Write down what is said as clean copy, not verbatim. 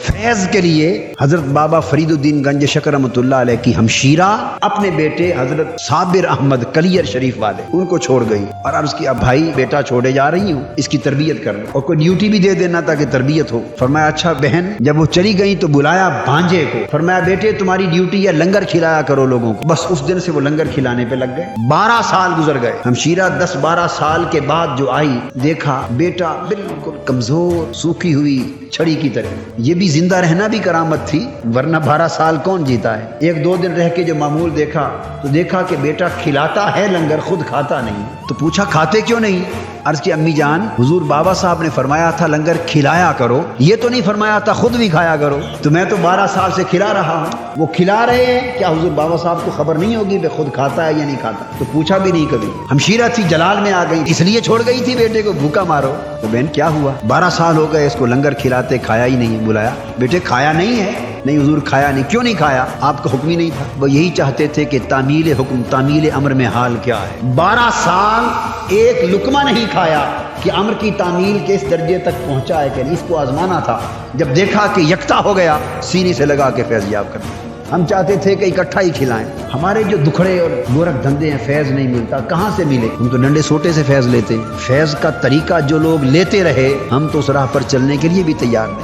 فیض کے لیے حضرت بابا فرید الدین گنج شکر رحمۃ اللہ علیہ کی ہمشیرہ اپنے بیٹے حضرت صابر احمد کلیر شریف والے ان کو چھوڑ گئی اور عرض کیا بھائی بیٹا چھوڑے جا رہی ہوں، اس کی تربیت کر لو اور کوئی ڈیوٹی بھی دے دینا تاکہ تربیت ہو۔ فرمایا اچھا بہن۔ جب وہ چلی گئی تو بلایا بھانجے کو، فرمایا بیٹے تمہاری ڈیوٹی ہے لنگر کھلایا کرو لوگوں کو۔ بس اس دن سے وہ لنگر کھلانے پہ لگ گئے۔ 12 سال گزر گئے۔ ہمشیرہ 10-12 سال کے بعد جو آئی، دیکھا بیٹا بالکل کمزور، سوکھی ہوئی چھڑی کی طرح۔ یہ بھی زندہ رہنا بھی کرامت تھی، ورنہ 12 سال کون جیتا ہے۔ 1-2 دن رہ کے جو معمول دیکھا تو دیکھا کہ بیٹا کھلاتا ہے لنگر، خود کھاتا نہیں۔ تو پوچھا کھاتے کیوں نہیں؟ عرض کی امی جان حضور بابا صاحب نے فرمایا تھا لنگر کھلایا کرو، یہ تو نہیں فرمایا تھا خود بھی کھایا کرو۔ تو میں تو 12 سال سے کھلا رہا ہوں، وہ کھلا رہے ہیں، کیا حضور بابا صاحب کو خبر نہیں ہوگی کہ خود کھاتا ہے یا نہیں کھاتا؟ تو پوچھا بھی نہیں کبھی۔ ہمشیرہ تھی جلال میں آ گئی، اس لیے چھوڑ گئی تھی بیٹے کو بھوکا مارو۔ تو بہن کیا ہوا؟ 12 سال ہو گئے اس کو لنگر کھلاتے، کھایا ہی نہیں۔ بلایا بیٹے کھایا نہیں ہے؟ نہیں حضور کھایا نہیں۔ کیوں نہیں کھایا؟ آپ کا حکم ہی نہیں تھا۔ وہ یہی چاہتے تھے کہ تعمیل حکم تعمیل امر میں حال کیا ہے۔ 12 سال ایک لقمہ نہیں کھایا کہ امر کی تعمیل کے اس درجے تک پہنچا ہے کہ اس کو آزمانا تھا۔ جب دیکھا کہ یکتا ہو گیا، سینے سے لگا کے فیض یاب کر دیا۔ ہم چاہتے تھے کہ اکٹھا ہی کھلائیں۔ ہمارے جو دکھڑے اور گورکھ دھندے ہیں، فیض نہیں ملتا، کہاں سے ملے؟ ہم تو ڈنڈے سوٹے سے فیض لیتے۔ فیض کا طریقہ جو لوگ لیتے رہے، ہم تو اس راہ پر چلنے کے لیے بھی تیار نہیں۔